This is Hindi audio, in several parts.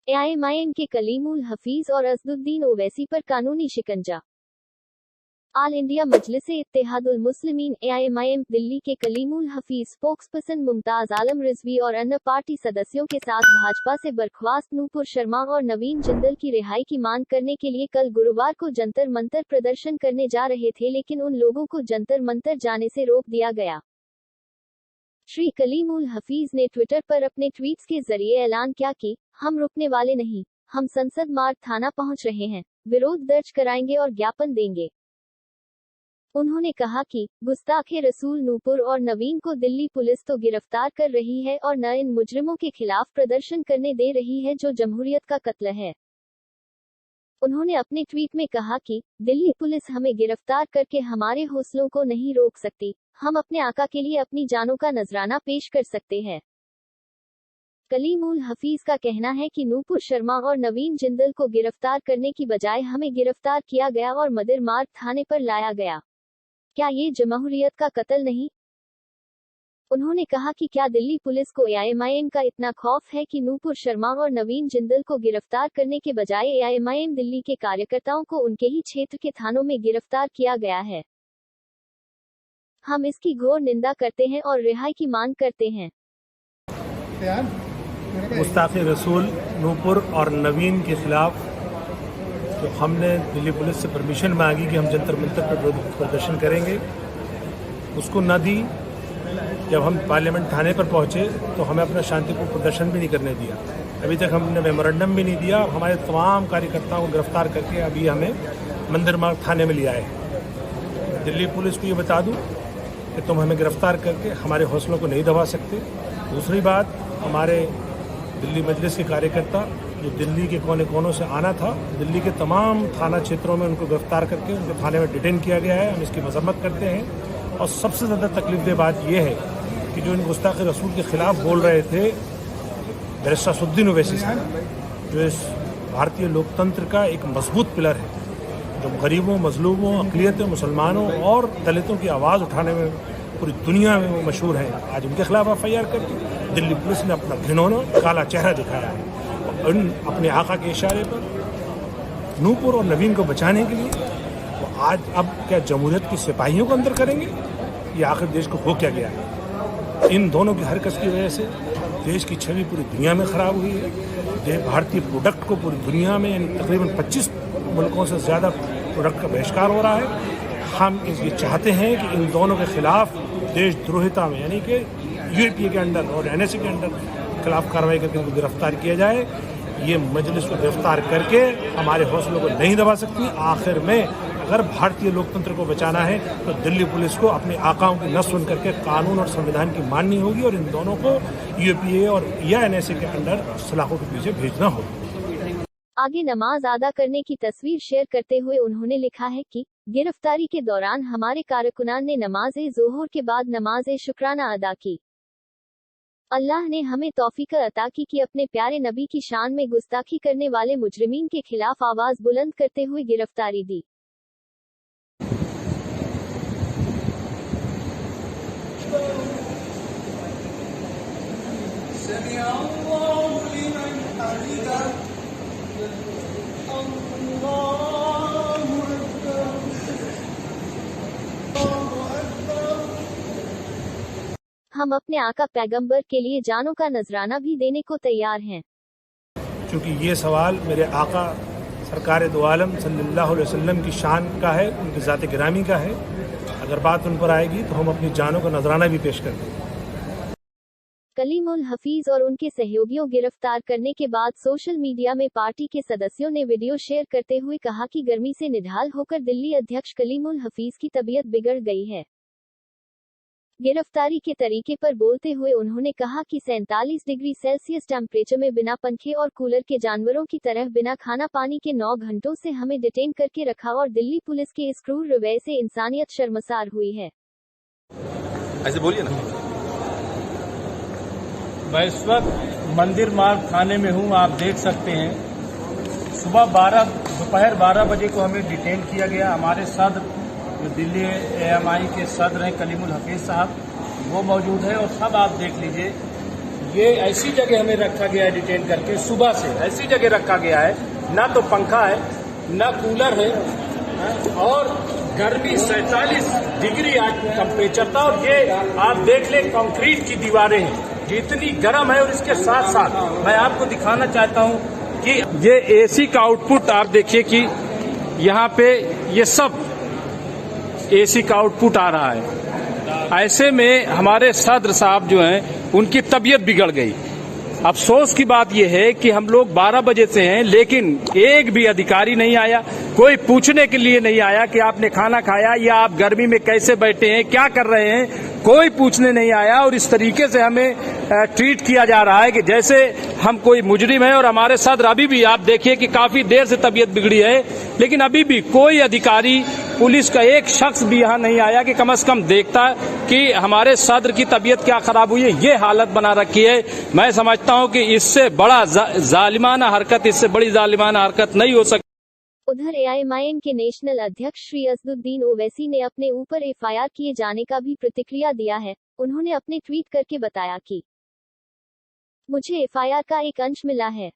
एआईएमआईएम के कलीमुल हफीज और असदुद्दीन ओवैसी पर कानूनी शिकंजा। आल इंडिया मजलिस-ए-इत्तेहादुल मुस्लिमीन एआईएमआईएम दिल्ली के कलीमुल हफीज, स्पोक्सपर्सन मुमताज आलम रिजवी और अन्य पार्टी सदस्यों के साथ भाजपा से बर्खास्त नूपुर शर्मा और नवीन जिंदल की रिहाई की मांग करने के लिए कल गुरुवार को जंतर मंतर प्रदर्शन करने जा रहे थे, लेकिन उन लोगों को जंतर मंतर जाने से रोक दिया गया। श्री कलीमुल हफीज ने ट्विटर पर अपने ट्वीट्स के जरिए ऐलान किया कि हम रुकने वाले नहीं, हम संसद मार्ग थाना पहुंच रहे हैं, विरोध दर्ज कराएंगे और ज्ञापन देंगे। उन्होंने कहा कि गुस्ताखे रसूल नूपुर और नवीन को दिल्ली पुलिस तो गिरफ्तार कर रही है और न इन मुजरिमों के खिलाफ प्रदर्शन करने दे रही है जो जमहूरियत का कत्ल है। उन्होंने अपने ट्वीट में कहा कि दिल्ली पुलिस हमें गिरफ्तार करके हमारे हौसलों को नहीं रोक सकती, हम अपने आका के लिए अपनी जानों का नजराना पेश कर सकते हैं। कलीमुल हफीज का कहना है कि नूपुर शर्मा और नवीन जिंदल को गिरफ्तार करने की बजाय हमें गिरफ्तार किया गया और मदिर मार्ग थाने पर लाया गया। क्या ये जमहूरियत का कत्ल नहीं? उन्होंने कहा कि क्या दिल्ली पुलिस को एआईएमआईएम का इतना खौफ है कि नूपुर शर्मा और नवीन जिंदल को गिरफ्तार करने के बजाय एआईएमआईएम दिल्ली के कार्यकर्ताओं को उनके ही क्षेत्र के थानों में गिरफ्तार किया गया है। हम इसकी घोर निंदा करते हैं और रिहाई की मांग करते हैं। गुस्ताखे रसूल नूपुर और नवीन के खिलाफ तो हमने दिल्ली पुलिस से परमिशन मांगी कि हम जंतर मंतर पर प्रदर्शन करेंगे, उसको न दी। जब हम पार्लियामेंट थाने पर पहुंचे तो हमें अपना शांतिपूर्ण प्रदर्शन भी नहीं करने दिया। अभी तक हमने मेमोरेंडम भी नहीं दिया। हमारे तमाम कार्यकर्ताओं को गिरफ्तार करके अभी हमें मंदिर मार्ग थाने में लिया है। दिल्ली पुलिस को ये बता दूं कि तुम हमें गिरफ्तार करके हमारे हौसलों को नहीं दबा सकते। दूसरी बात, हमारे दिल्ली मजलिस के कार्यकर्ता जो दिल्ली के कोने कोनों से आना था, दिल्ली के तमाम थाना क्षेत्रों में उनको गिरफ्तार करके उनको थाने में डिटेन किया गया है। हम इसकी मजम्मत करते हैं। और सबसे ज़्यादा तकलीफदेह बात यह है कि जो इन गुस्ताखे रसूल के खिलाफ बोल रहे थे बैरिस्टर असदुद्दीन ओवैसी साहब, जो इस भारतीय लोकतंत्र का एक मजबूत पिलर है, जो गरीबों, मजलूमों, अक़लियतों, मुसलमानों और दलितों की आवाज़ उठाने में पूरी दुनिया में वो मशहूर है, आज उनके खिलाफ एफआईआर करके दिल्ली पुलिस ने अपना घिनौना काला चेहरा दिखाया है। और अपने आका के इशारे पर नूपुर और नवीन को बचाने के लिए वो आज अब क्या जमहूरियत की सिपाहियों को अंदर करेंगे? ये आखिर देश को हो क्या गया है? इन दोनों की हरकत की वजह से देश की छवि पूरी दुनिया में ख़राब हुई है। भारतीय प्रोडक्ट को पूरी दुनिया में यानी तकरीबन 25 मुल्कों से ज़्यादा प्रोडक्ट का बहिष्कार हो रहा है। हम ये चाहते हैं कि इन दोनों के खिलाफ देशद्रोहिता में यानी कि यूएपीए के अंडर और एनएसए के अंडर खिलाफ कार्रवाई करके उनको गिरफ्तार किया जाए। ये मजलिस को गिरफ्तार करके हमारे हौसलों को नहीं दबा सकती। आखिर में अगर भारतीय लोकतंत्र को बचाना है तो दिल्ली पुलिस को अपने आकाओं की न सुन करके कानून और संविधान की माननी होगी और इन दोनों को यूएपीए और या एनएसए के अंडर सलाखों के पीछे भेजना होगा। आगे नमाज अदा करने की तस्वीर शेयर करते हुए उन्होंने लिखा है कि गिरफ्तारी के दौरान हमारे कारकुनान ने नमाज-ए-ज़ोहर के बाद नमाज-ए-शुक्राना अदा की। अल्लाह ने हमें तौफीक अता की कि अपने प्यारे नबी की शान में गुस्ताखी करने वाले मुजरिमीन के खिलाफ आवाज बुलंद करते हुए गिरफ्तारी दी। हम अपने आका पैगंबर के लिए जानों का नजराना भी देने को तैयार हैं। क्योंकि ये सवाल मेरे आका सरकार दो आलम सल्लल्लाहु अलैहि वसल्लम की शान का है, उनकी ज़ात गिरामी का है। अगर बात उन पर आएगी तो हम अपनी जानों का नजराना भी पेश कर देंगे। कलीमुल हफीज और उनके सहयोगियों गिरफ्तार करने के बाद सोशल मीडिया में पार्टी के सदस्यों ने वीडियो शेयर करते हुए कहा कि गर्मी से निढाल होकर दिल्ली अध्यक्ष कलीमुल हफीज की तबीयत बिगड़ गई है। गिरफ्तारी के तरीके पर बोलते हुए उन्होंने कहा कि 47 डिग्री सेल्सियस टेम्परेचर में बिना पंखे और कूलर के जानवरों की तरह बिना खाना पानी के 9 घंटों से हमें डिटेन करके रखा और दिल्ली पुलिस के इस क्रूर रवैये से इंसानियत शर्मसार हुई है। ऐसे बोलिए ना। मैं इस वक्त मंदिर मार्ग थाने में हूं, आप देख सकते हैं। दोपहर 12 बजे को हमें डिटेन किया गया। हमारे सदर जो दिल्ली एएमआई के सदर हैं कलीमुल हफीज साहब, वो मौजूद है और सब आप देख लीजिए। ये ऐसी जगह हमें रखा गया है डिटेन करके, सुबह से ऐसी जगह रखा गया है, ना तो पंखा है ना कूलर है, और गर्मी 47 डिग्री आज टेम्परेचर था। और ये आप देख लें कंक्रीट की दीवारें हैं, जितनी गर्म है। और इसके साथ साथ मैं आपको दिखाना चाहता हूं कि ये एसी का आउटपुट आप देखिए कि यहाँ पे ये सब एसी का आउटपुट आ रहा है। ऐसे में हमारे सदर साहब जो हैं उनकी तबीयत बिगड़ गई। अफसोस की बात यह है कि हम लोग 12 बजे से हैं, लेकिन एक भी अधिकारी नहीं आया, कोई पूछने के लिए नहीं आया कि आपने खाना खाया या आप गर्मी में कैसे बैठे हैं, क्या कर रहे हैं, कोई पूछने नहीं आया। और इस तरीके से हमें ट्रीट किया जा रहा है कि जैसे हम कोई मुजरिम है। और हमारे सदर अभी भी आप देखिए कि काफी देर से तबीयत बिगड़ी है, लेकिन अभी भी कोई अधिकारी, पुलिस का एक शख्स भी यहाँ नहीं आया कि कम से कम देखता कि हमारे सदर की तबीयत क्या खराब हुई है। ये हालत बना रखी है। मैं समझता हूँ कि इससे बड़ा जालिमाना हरकत, इससे बड़ी जालिमाना हरकत नहीं हो सकती। उधर एआईएमआईएम के नेशनल अध्यक्ष श्री असदुद्दीन ओवैसी ने अपने ऊपर एफआईआर किए जाने का भी प्रतिक्रिया दिया है। उन्होंने अपने ट्वीट करके बताया कि मुझे एफआईआर का एक अंश मिला है।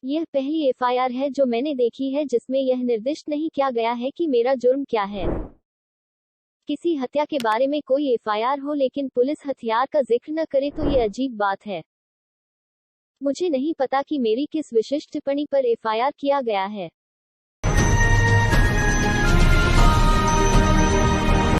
यह पहली एफआईआर है जो मैंने देखी है जिसमें यह निर्दिष्ट नहीं किया गया है कि मेरा जुर्म क्या है। किसी हत्या के बारे में कोई एफआईआर हो लेकिन पुलिस हथियार का जिक्र न करे तो ये अजीब बात है। मुझे नहीं पता कि मेरी किस विशिष्ट टिप्पणी पर एफआईआर किया गया है।